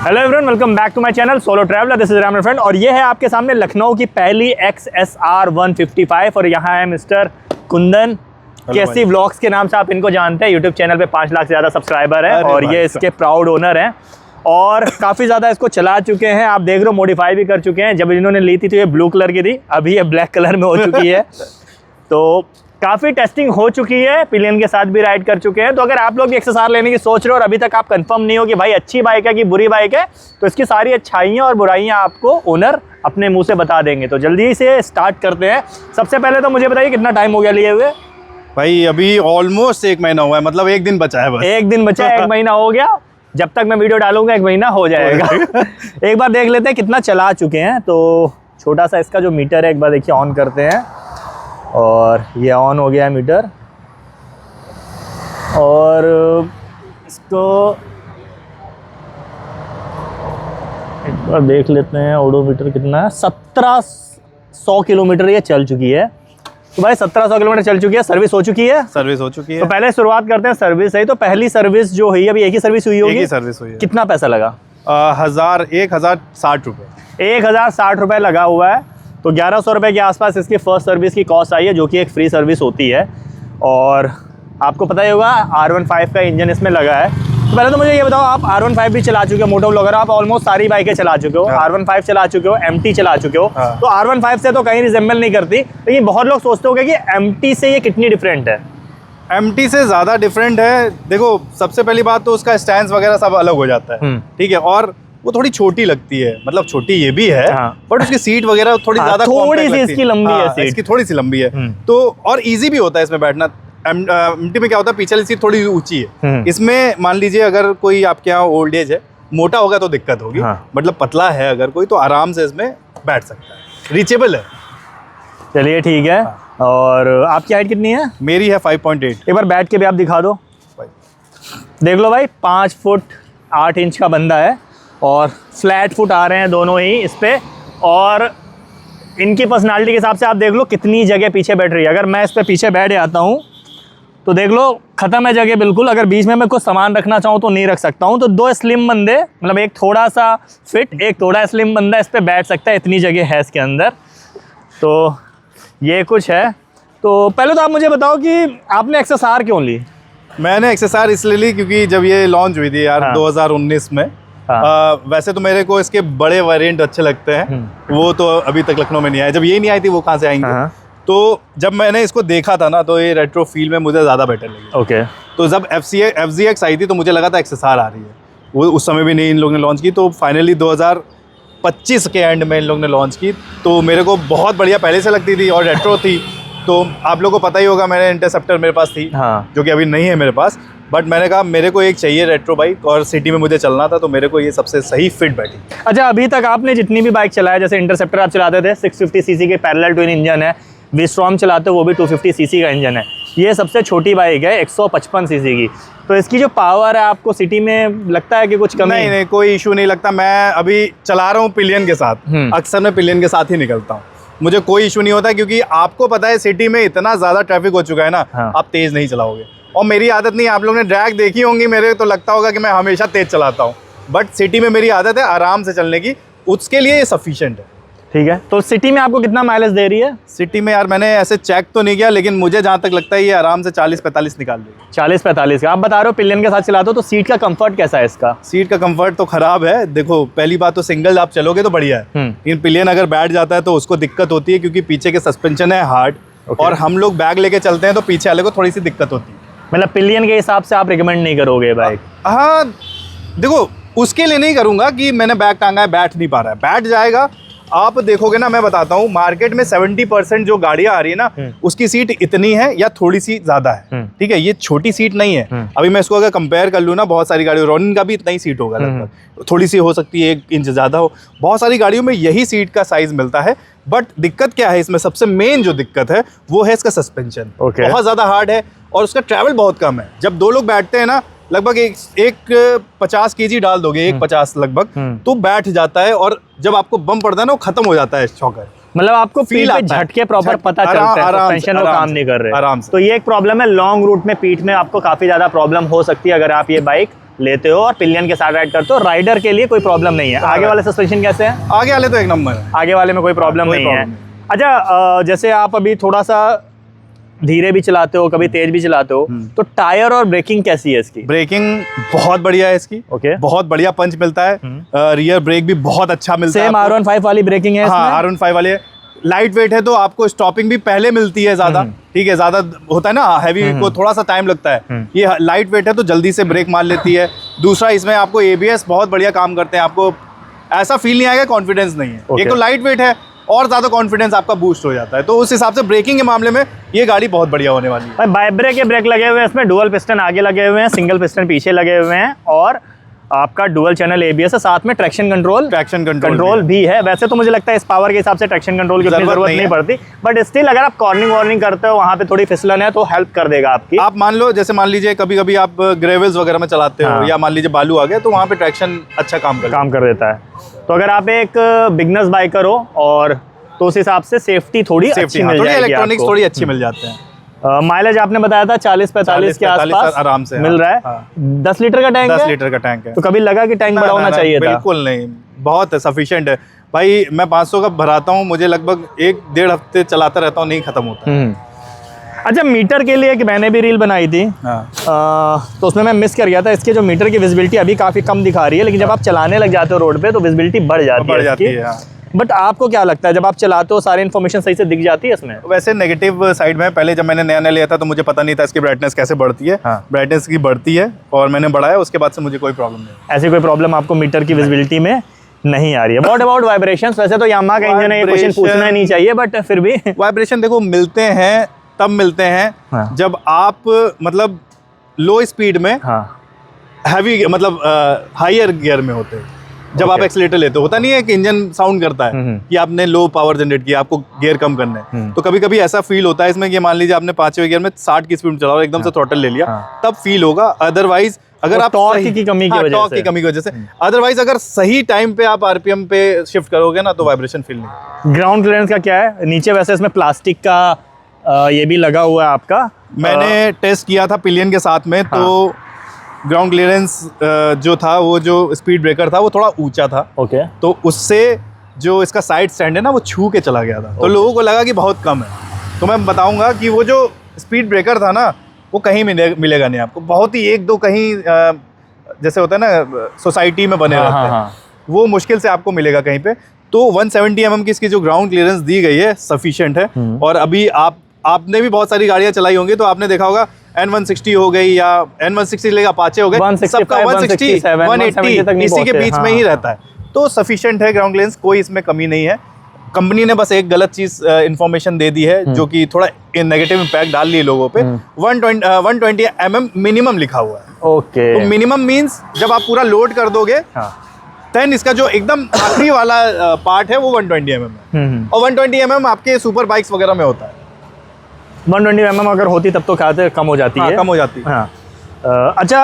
Hello everyone, welcome back to my channel solo traveller. This is Ram friend और ये है आपके सामने लखनऊ की पहली XSR 155 और यहाँ है मिस्टर कुंदन। केसी व्लॉग्स के नाम से आप इनको जानते हैं। यूट्यूब चैनल पे 5 लाख से ज़्यादा सब्सक्राइबर हैं और ये इसके प्राउड ओनर हैं और काफ़ी ज़्यादा इसको चला चुके हैं। आप देख रहे हो मॉडिफाई भी कर चुके हैं। जब इन्होंने ली थी तो ये ब्लू कलर की थी, अभी ये ब्लैक कलर में हो चुकी है। तो काफ़ी टेस्टिंग हो चुकी है, पिलियन के साथ भी राइड कर चुके हैं। तो अगर आप लोग भी XSR लेने की सोच रहे हो और अभी तक आप कंफर्म नहीं हो कि भाई अच्छी बाइक है कि बुरी बाइक है, तो इसकी सारी अच्छाइयाँ और बुराइयाँ आपको ओनर अपने मुंह से बता देंगे। तो जल्दी से स्टार्ट करते हैं। सबसे पहले तो मुझे बताइए कितना टाइम हो गया लिए हुए? भाई अभी ऑलमोस्ट 1 महीना हुआ है, मतलब 1 दिन बचा है बस। 1 दिन बचा है, 1 महीना हो गया। जब तक मैं वीडियो डालूंगा 1 महीना हो जाएगा। एक बार देख लेते हैं कितना चला चुके हैं। तो छोटा सा इसका जो मीटर है एक बार देखिए, ऑन करते हैं और ये ऑन हो गया है मीटर। और इसको एक बार देख लेते हैं ओडोमीटर कितना है। 1700 किलोमीटर ये चल चुकी है। तो भाई 1700 किलोमीटर चल चुकी है। सर्विस हो चुकी है? सर्विस हो चुकी है। तो पहले शुरुआत करते हैं सर्विस से ही। तो पहली सर्विस जो हुई अभी एक ही सर्विस हुई होगी? एक ही सर्विस हुई है। कितना पैसा लगा? 1060 रुपये। 1060 रुपये लगा हुआ है। तो 1100 रुपये के आसपास इसकी फर्स्ट सर्विस की कॉस्ट आई है, जो कि एक फ्री सर्विस होती है। और आपको पता ही होगा R15 का इंजन इसमें लगा है। तो पहले तो मुझे ये बताओ, आप R15 भी चला चुके हो, मोटो ब्लॉगर, आप ऑलमोस्ट सारी बाइकें चला चुके हो। R15 चला चुके हो, MT चला चुके हो। तो R15 से तो कहीं रिजेंबल नहीं करती, लेकिन बहुत लोग सोचते होंगे कि MT से ये कितनी डिफरेंट है? MT से ज़्यादा डिफरेंट है। देखो, सबसे पहली बात तो उसका स्टैंड वगैरह सब अलग हो जाता है, ठीक है। और वो थोड़ी छोटी लगती है, मतलब छोटी ये भी है, बट उसकी सीट वगैरह थोड़ी ज़्यादा थोड़ी सी इसकी लंबी है सीट। इसकी थोड़ी सी लंबी है। तो और इजी भी होता है इसमें बैठना। MT में क्या होता है, पीछे सीट थोड़ी ऊंची है। इसमें मान लीजिए अगर कोई आपके यहाँ ओल्ड एज है, मोटा होगा तो दिक्कत होगी, मतलब पतला है अगर कोई तो आराम से इसमें बैठ सकता है, रीचेबल है। चलिए ठीक है। और आपकी हाइट कितनी है? मेरी है 5.8। एक बार बैठ के भी आप दिखा दो। देख लो भाई, 5 फुट 8 इंच का बंदा है और फ्लैट फुट आ रहे हैं दोनों ही इस पे। और इनकी पर्सनालिटी के हिसाब से आप देख लो कितनी जगह पीछे बैठ रही है। अगर मैं इस पे पीछे बैठ जाता हूँ तो देख लो ख़त्म है जगह बिल्कुल। अगर बीच में मैं कुछ सामान रखना चाहूँ तो नहीं रख सकता हूँ। तो 2 स्लिम बंदे, मतलब एक थोड़ा सा फिट, एक थोड़ा स्लिम बंदा इस पे बैठ सकता है। इतनी जगह है इसके अंदर। तो ये कुछ है। तो पहले तो आप मुझे बताओ कि आपने XSR क्यों ली? मैंने XSR इसलिए ली क्योंकि जब ये लॉन्च हुई थी यार 2019 में। वैसे तो मेरे को इसके बड़े वेरिएंट अच्छे लगते हैं, वो तो अभी तक लखनऊ में नहीं आए। जब ये नहीं आई थी वो कहाँ से आएंगे? तो जब मैंने इसको देखा था ना, तो ये रेट्रो फील में मुझे ज़्यादा बेटर लगी। ओके। तो जब FZX आई थी तो मुझे लगा था XSR आ रही है। वो उस समय भी नहीं इन लोगों ने लॉन्च की। तो फाइनली 2025 के एंड में इन लोगों ने लॉन्च की। तो मेरे को बहुत बढ़िया पहले से लगती थी और रेट्रो थी। तो आप लोगों को पता ही होगा, मैंने इंटरसेप्टर मेरे पास थी, जो कि अभी नहीं है मेरे पास। बट मैंने कहा मेरे को एक चाहिए रेट्रो बाइक और सिटी में मुझे चलना था, तो मेरे को ये सबसे सही फिट बैठी। अच्छा, अभी तक आपने जितनी भी बाइक चलाया, जैसे इंटरसेप्टर आप चलाते थे 650 सीसी के पैरेलल ट्विन इंजन है, विस्ट्रॉम चलाते हो वो भी 250 सीसी का इंजन है, ये सबसे छोटी बाइक है 155 सीसी की। तो इसकी जो पावर है आपको सिटी में लगता है कि कुछ कमी? नहीं, कोई इशू नहीं लगता। मैं अभी चला रहा हूँ पिलियन के साथ, अक्सर मैं पिलियन के साथ ही निकलता हूँ। मुझे कोई इशू नहीं होता क्योंकि आपको पता है सिटी में इतना ज़्यादा ट्रैफिक हो चुका है ना, आप तेज़ नहीं चलाओगे। और मेरी आदत नहीं, आप लोगों ने ड्रैग देखी होंगी, मेरे तो लगता होगा कि मैं हमेशा तेज़ चलाता हूँ, बट सिटी में मेरी आदत है आराम से चलने की, उसके लिए ये सफिशिएंट है। ठीक है। तो सिटी में आपको कितना माइलेज दे रही है? सिटी में यार मैंने ऐसे चेक तो नहीं किया, लेकिन मुझे जहाँ तक लगता है ये आराम से 40-45 निकाल देगी। 40-45 का आप बता रहे हो, पिलियन के साथ चलाते हो, तो सीट का कंफर्ट कैसा है इसका? सीट का कंफर्ट तो खराब है। देखो, पहली बात तो सिंगल आप चलोगे तो बढ़िया है, लेकिन पिलियन अगर बैठ जाता है तो उसको दिक्कत होती है क्योंकि पीछे के सस्पेंशन है हार्ड। और हम लोग बैग लेके चलते हैं तो पीछे वाले को थोड़ी सी दिक्कत होती है। मतलब पिलियन के हिसाब से आप रिकमेंड नहीं करोगे बाइक? हाँ, देखो उसके लिए नहीं करूँगा कि मैंने बैग टांगा है बैठ नहीं पा रहा है, बैठ जाएगा। आप देखोगे ना, मैं बताता हूँ, मार्केट में 70% जो गाड़ियां आ रही है ना, उसकी सीट इतनी है या थोड़ी सी ज्यादा है, ठीक है। ये छोटी सीट नहीं है। अभी मैं इसको अगर कंपेयर कर लूँ ना, बहुत सारी गाड़ियों, रोनिन का भी इतना ही सीट होगा लगभग, थोड़ी सी हो सकती है 1 इंच ज्यादा हो। बहुत सारी गाड़ियों में यही सीट का साइज मिलता है। बट दिक्कत क्या है इसमें, सबसे मेन जो दिक्कत है वो है इसका सस्पेंशन। बहुत ज्यादा हार्ड है और उसका ट्रैवल बहुत कम है। जब 2 लोग बैठते हैं ना, लगभग एक 50 kg डाल दोगे, 150 लगभग, तो बैठ जाता है। और जब आपको बम पड़ता है ना, वो खत्म हो जाता है शॉकर। मतलब आपको फील पे झटके प्रॉपर पता चलता है, सस्पेंशन वो काम नहीं कर रहे आराम से। तो ये एक प्रॉब्लम है। लॉन्ग रूट में पीठ में आपको काफी ज्यादा प्रॉब्लम हो सकती है अगर आप ये बाइक लेते हो और पिलियन के साथ राइड करते हो, राइडर के लिए कोई प्रॉब्लम नहीं है। आगे वाले सस्पेंशन कैसे हैं? आगे वाले तो एक नंबर है, आगे वाले में कोई प्रॉब्लम नहीं है। अच्छा, जैसे आप अभी थोड़ा सा धीरे भी चलाते हो, कभी तेज भी चलाते हो, तो टायर और ब्रेकिंग कैसी है इसकी? ब्रेकिंग बहुत बढ़िया है इसकी। ओके, बहुत बढ़िया पंच मिलता है। रियर ब्रेक भी बहुत अच्छा मिलता है। सेम R15 वाली ब्रेकिंग है? हाँ, R15 वाले लाइट वेट है तो आपको स्टॉपिंग भी पहले मिलती है ज्यादा। ठीक है, ज्यादा होता है ना हैवी को थोड़ा सा टाइम लगता है, ये लाइट वेट है तो जल्दी से ब्रेक मार लेती है। दूसरा, इसमें आपको ABS बहुत बढ़िया काम करते हैं, आपको ऐसा फील नहीं आएगा कॉन्फिडेंस नहीं है। एक तो लाइट वेट है और ज्यादा कॉन्फिडेंस आपका बूस्ट हो जाता है, तो उस हिसाब से ब्रेकिंग के मामले में ये गाड़ी बहुत बढ़िया होने वाली है। बाइब्रे के ब्रेक लगे हुए हैं इसमें, डुअल पिस्टन आगे लगे हुए हैं, सिंगल पिस्टन पीछे लगे हुए हैं, और आपका डुअल चैनल ABS है, साथ में ट्रैक्शन कंट्रोल भी है। वैसे तो मुझे लगता है इस पावर के हिसाब से ट्रैक्शन कंट्रोल की उतनी जरूरत नहीं पड़ती, बट स्टिल अगर आप कॉर्निंग वार्निंग करते हो, वहां पे थोड़ी फिसलन है तो हेल्प कर देगा आपकी। आप मान लो, जैसे मान लीजिए कभी कभी आप ग्रेवल्स वगैरह में चलाते हो, या मान लीजिए बालू आ गया, तो वहाँ पे ट्रैक्शन अच्छा काम कर देता है। तो अगर आप एक बिगनर्स बाइकर हो और तो उस हिसाब से सेफ्टी थोड़ी अच्छी मिल जाएगी, इलेक्ट्रॉनिक्स थोड़ी अच्छी मिल जाते हैं। माइलेज आपने बताया था 40-45 के आसपास आराम से मिल रहा है। हाँ। 10 लीटर का टैंक है? 10 लीटर का टैंक है। तो कभी लगा कि टैंक बड़ा होना चाहिए था? बिल्कुल नहीं, बहुत सफिशिएंट है भाई। मैं 500 का भराता हूँ, मुझे लगभग 1-1.5 हफ्ते चलाता रहता हूँ, नहीं खत्म होता। अच्छा, मीटर के लिए मैंने भी रील बनाई थी, तो उसमें मैं मिस कर गया था। इसके जो मीटर की विजिबिलिटी अभी काफी कम दिखा रही है, लेकिन जब आप चलाने लग जाते हो रोड पे तो विजिबिलिटी बढ़ जाती है। बट आपको क्या लगता है, जब आप चलाते हो सारी इन्फॉर्मेशन सही से दिख जाती है इसमें? वैसे नेगेटिव साइड में, पहले जब मैंने नया लिया था तो मुझे पता नहीं था इसकी ब्राइटनेस कैसे बढ़ती है। ब्राइटनेस की बढ़ती है और मैंने बढ़ाया, उसके बाद से मुझे कोई प्रॉब्लम नहीं। ऐसी कोई प्रॉब्लम आपको मीटर की विजिबिलिटी में नहीं आ रही है? What about vibrations? वैसे तो यामाहा का इंजन है, ये क्वेश्चन पूछना ही नहीं चाहिए, बट फिर भी वाइब्रेशन देखो मिलते हैं तब मिलते हैं जब आप मतलब लो स्पीड में हैवी मतलब हायर गियर में होते हैं। जब आप एक्सीलेटर लेते हो, होता नहीं है कि इंजन साउंड करता है कि आपने लो पावर जनरेट किया, आपको गियर कम करना है, तो कभी कभी ऐसा फील होता है इसमें कि मान लीजिए आपने 5वें गियर में 60 की स्पीड में चला और एकदम से थ्रॉटल ले लिया, तब फील होगा। अदरवाइज अगर आप टॉर्क की कमी की वजह से अदरवाइज अगर सही टाइम पे आप RPM पे शिफ्ट करोगे ना, तो वाइब्रेशन फील नहीं। ग्राउंड क्लियरेंस का क्या है नीचे? वैसे इसमें प्लास्टिक का ये भी लगा हुआ है आपका। मैंने टेस्ट किया था पिलियन के साथ में, तो ग्राउंड क्लियरेंस जो था, वो जो स्पीड ब्रेकर था वो थोड़ा ऊंचा था। ओके। तो उससे जो इसका साइड स्टैंड है ना, वो छू के चला गया था। तो लोगों को लगा कि बहुत कम है। तो मैं बताऊंगा कि वो जो स्पीड ब्रेकर था ना, वो कहीं मिलेगा नहीं आपको। बहुत ही 1-2 कहीं जैसे होता है ना सोसाइटी में बने रहते हैं, वो मुश्किल से आपको मिलेगा कहीं पे। तो 170 mm की इसकी जो ग्राउंड क्लियरेंस दी गई है सफिशिएंट है। और अभी आपने भी बहुत सारी गाड़ियां चलाई होंगी, तो आपने देखा होगा N160 हो गई या N160 लेगा अपाचे हो गए, सबका 160, 180 इसी के बीच में ही रहता है। तो सफिशिएंट है ग्राउंड क्लियरेंस, कोई इसमें कमी नहीं है। कंपनी ने बस एक गलत चीज इंफॉर्मेशन दे दी है, जो कि थोड़ा नेगेटिव इम्पैक्ट डाल ली लोगों पे। 120 mm मिनिमम लिखा हुआ है। ओके। तो मिनिमम मींस जब आप पूरा लोड कर दोगे, देन इसका जो एकदम आखिरी वाला पार्ट है वो 120 mm है। और 120 mm आपके सुपर बाइक्स वगैरह में होता है। 120 mm अगर होती तब तो क्या कम हो जाती है। कम हो जाती है। अच्छा,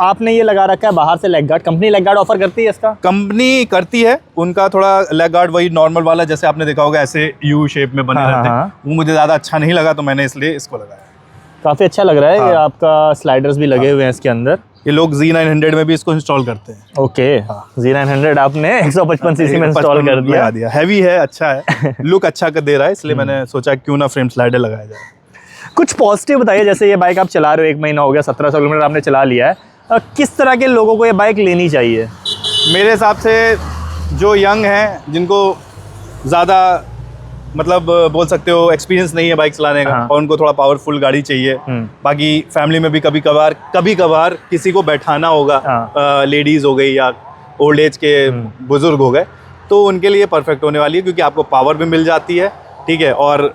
आपने ये लगा रखा है बाहर से leg guard, company leg guard offer करती है इसका? कंपनी करती है, उनका थोड़ा लेग गार्ड वही नॉर्मल वाला, जैसे आपने देखा होगा ऐसे यू शेप में बने रहते हैं, वो मुझे ज़्यादा अच्छा नहीं लगा, तो मैंने इसलिए इसको लगाया। काफ़ी अच्छा लग रहा है। ये आपका स्लाइडर्स भी लगे हुए हैं इसके अंदर। ये लोग Z900 में भी इसको इंस्टॉल करते हैं। ओके। Z900 आपने 155 सीसी में इंस्टॉल कर दिया। हैवी है, अच्छा है, लुक अच्छा कर दे रहा है, इसलिए मैंने सोचा क्यों ना फ्रेम स्लाइडर लगाया जाए। कुछ पॉजिटिव बताइए, जैसे ये बाइक आप चला रहे हो, 1 महीना हो गया, 1700 किलोमीटर आपने चला लिया है, किस तरह के लोगों को ये बाइक लेनी चाहिए? मेरे हिसाब से जो यंग हैं, जिनको ज़्यादा मतलब बोल सकते हो एक्सपीरियंस नहीं है बाइक चलाने का, और उनको थोड़ा पावरफुल गाड़ी चाहिए। बाकी फैमिली में भी कभी कभार किसी को बैठाना होगा, लेडीज़ हो गई या ओल्ड एज के बुजुर्ग हो गए, तो उनके लिए परफेक्ट होने वाली है, क्योंकि आपको पावर भी मिल जाती है, ठीक है, और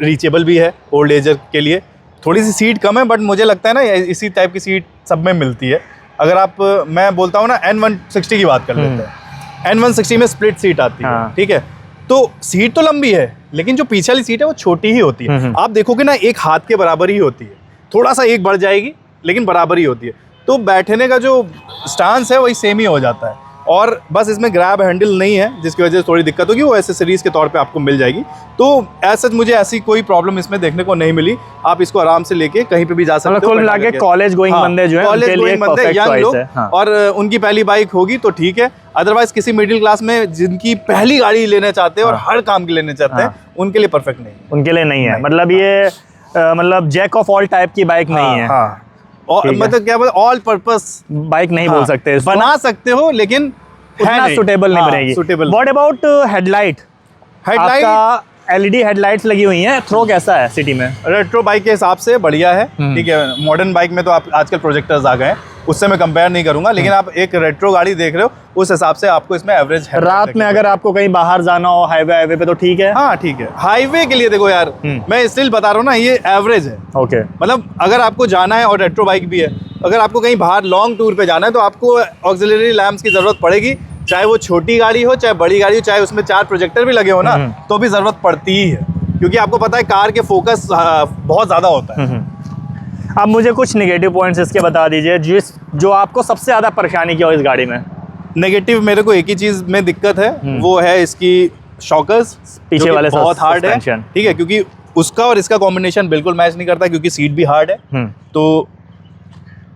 रीचेबल भी है ओल्ड एजर के लिए। थोड़ी सी सीट कम है, बट मुझे लगता है ना इसी टाइप की सीट सब में मिलती है। अगर आप, मैं बोलता हूँ ना, N160 की बात कर लेते हैं। N160 में स्प्लिट सीट आती है, ठीक है, तो सीट तो लंबी है, लेकिन जो पीछे वाली सीट है वो छोटी ही होती है। आप देखोगे ना, एक हाथ के बराबर ही होती है, थोड़ा सा एक बढ़ जाएगी लेकिन बराबर ही होती है। तो बैठने का जो स्टांस है वही सेम ही हो जाता है। और बस इसमें ग्रैब हैंडल नहीं है, जिसकी वजह से थोड़ी दिक्कत होगी, वो एसेसरीज के तौर पे आपको मिल जाएगी। तो ऐसा मुझे ऐसी कोई प्रॉब्लम इसमें देखने को नहीं मिली। आप इसको आराम से लेके कहीं पे भी जा सकते हो। कुल मिला के कॉलेज गोइंग बंदे जो है उनके लिए एक परफेक्ट चॉइस है। हाँ। और उनकी पहली बाइक होगी तो ठीक है, अदरवाइज किसी मिडिल क्लास में जिनकी पहली गाड़ी लेना चाहते हैं और हर काम के लेने चाहते हैं, उनके लिए परफेक्ट नहीं है। उनके लिए नहीं है, मतलब ये मतलब जैक ऑफ ऑल टाइप की बाइक नहीं है। और मतलब क्या बोलते, ऑल पर्पस बाइक नहीं बोल सकते इसको। बना सकते हो लेकिन उतना सुटेबल नहीं बनेगी। सुटेबल। What about headlight? आपका एलईडी हेडलाइट्स लगी हुई हैं, थ्रो कैसा है सिटी में? रेट्रो बाइक के हिसाब से बढ़िया है, ठीक है। मॉडर्न बाइक में तो आप आजकल प्रोजेक्टर्स आ गए हैं, उससे मैं कंपेयर नहीं करूंगा, लेकिन आप एक रेट्रो गाड़ी देख रहे हो, उस हिसाब से आपको इसमें एवरेज है। रात में अगर आपको कहीं बाहर जाना हो हाईवे पे तो ठीक है। हाँ ठीक है, हाईवे के लिए देखो यार, मैं इसलिए बता रहा हूँ ना, ये एवरेज है। ओके, मतलब अगर आपको जाना है और रेट्रो बाइक भी है, अगर आपको कहीं बाहर लॉन्ग टूर पे जाना है तो आपको ऑक्सिलरी लैंप्स की जरूरत पड़ेगी, चाहे वो छोटी गाड़ी हो चाहे बड़ी गाड़ी हो, चाहे उसमें 4 प्रोजेक्टर भी लगे हो ना, तो भी जरूरत पड़ती ही है, क्योंकि आपको पता है कार के फोकस बहुत ज़्यादा होता है। अब मुझे कुछ नेगेटिव पॉइंट्स इसके बता दीजिए जो आपको सबसे ज़्यादा परेशानी की हो इस गाड़ी में। नेगेटिव मेरे को एक ही चीज़ में दिक्कत है, वो है इसकी शॉकर्स, पीछे वाले बहुत हार्ड है, ठीक है, क्योंकि उसका और इसका कॉम्बिनेशन बिल्कुल मैच नहीं करता, क्योंकि सीट भी हार्ड है। तो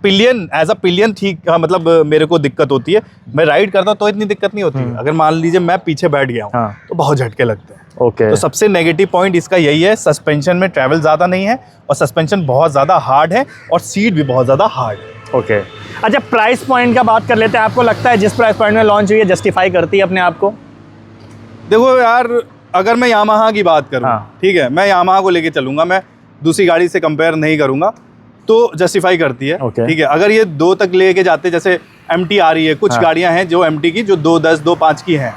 पिलियन एज अ पिलियन ठीक, मतलब मेरे को दिक्कत होती है। मैं राइड करता हूँ तो इतनी दिक्कत नहीं होती, अगर मान लीजिए मैं पीछे बैठ गया हूँ तो बहुत झटके लगते हैं। ओके, तो सबसे नेगेटिव पॉइंट इसका यही है, सस्पेंशन में ट्रैवल ज़्यादा नहीं है, और सस्पेंशन बहुत ज़्यादा हार्ड है, और सीट भी बहुत ज़्यादा हार्ड है। ओके, अच्छा प्राइस पॉइंट का बात कर लेते हैं। आपको लगता है जिस प्राइस पॉइंट में लॉन्च हुई है जस्टिफाई करती है अपने आप को? देखो यार, अगर मैं यामाहा की बात करूँ, ठीक है, मैं यामाहा को लेके चलूँगा, मैं दूसरी गाड़ी से कंपेयर नहीं करूँगा, तो जस्टिफाई करती है। ठीक है, अगर ये 2 तक लेके जाते, जैसे MT आ रही है, कुछ गाड़ियां हैं जो MT की जो 2.10 2.5 की हैं,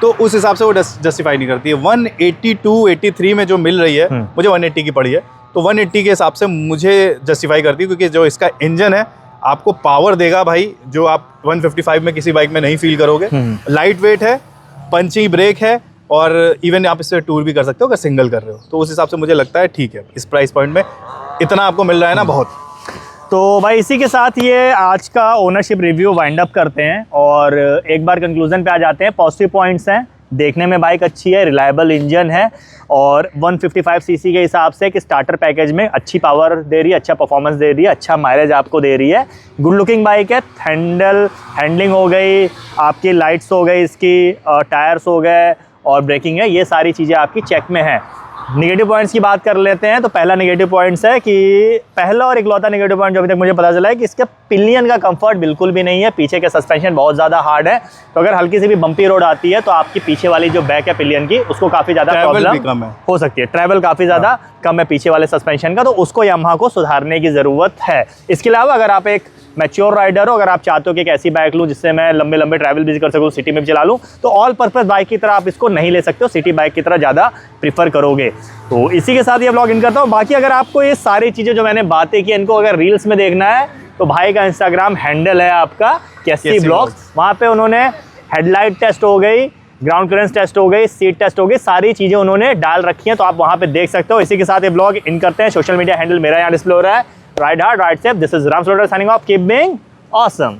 तो उस हिसाब से वो जस्टिफाई नहीं करती है। 182 83 में जो मिल रही है, मुझे 180 की पड़ी है, तो 180 के हिसाब से मुझे जस्टिफाई करती है, क्योंकि जो इसका इंजन है आपको पावर देगा भाई, जो आप 155 में किसी बाइक में नहीं फील करोगे। लाइट वेट है, पंची ब्रेक है, और इवन आप इससे टूर भी कर सकते हो अगर सिंगल कर रहे हो, तो उस हिसाब से मुझे लगता है ठीक है, इस प्राइस पॉइंट में इतना आपको मिल रहा है ना, बहुत। तो भाई इसी के साथ ये आज का ओनरशिप रिव्यू वाइंड अप करते हैं, और एक बार कंक्लूजन पे आ जाते हैं। पॉजिटिव पॉइंट्स हैं, देखने में बाइक अच्छी है, रिलायबल इंजन है, और 155 सीसी के हिसाब से कि स्टार्टर पैकेज में अच्छी पावर दे रही है, अच्छा परफॉर्मेंस दे रही है, अच्छा माइलेज आपको दे रही है। गुड लुकिंग बाइक है। हैंडलिंग हो गई, आपकी लाइट्स हो गई, इसकी टायर्स हो गए, और ब्रेकिंग है, ये सारी चीज़ें आपकी चेक में है। नेगेटिव पॉइंट्स की बात कर लेते हैं, तो पहला नेगेटिव पॉइंट्स है कि पहला और इकलौता नेगेटिव पॉइंट जो अभी तक मुझे पता चला है कि इसके पिलियन का कंफर्ट बिल्कुल भी नहीं है। पीछे का सस्पेंशन बहुत ज़्यादा हार्ड है, तो अगर हल्की सी भी बम्पी रोड आती है तो आपकी पीछे वाली जो बैक है पिलियन की, उसको काफ़ी ज़्यादा प्रॉब्लम हो सकती है। ट्रैवल काफ़ी ज़्यादा कम है पीछे वाले सस्पेंशन का, तो उसको यामाहा को सुधारने की ज़रूरत है। इसके अलावा अगर आप एक मैच्योर राइडर हो, अगर आप चाहते हो कि एक ऐसी बाइक लूँ जिससे मैं लंबे लंबे ट्रैवल भी कर सकूँ, सिटी में भी चला लूँ, तो ऑल पर्पस बाइक की तरह आप इसको नहीं ले सकते हो, सिटी बाइक की तरह ज़्यादा प्रीफर करोगे। तो इसी के साथ ये व्लॉग इन करता हूँ। बाकी अगर आपको ये सारी चीज़ें जो मैंने बातें की, इनको अगर रील्स में देखना है तो भाई का इंस्टाग्राम हैंडल है आपका केसी व्लॉग्स, वहाँ पे उन्होंने हेडलाइट टेस्ट हो गई, ग्राउंड क्लियरेंस टेस्ट हो गई, सीट टेस्ट हो गई, सारी चीज़ें उन्होंने डाल रखी हैं, तो आप वहाँ पे देख सकते हो। इसी के साथ ये व्लॉग इन करते हैं। सोशल मीडिया हैंडल मेरा यहाँ डिस्प्ले हो रहा है, ride hard ride safe. This is Ram soldier signing off, keep being awesome.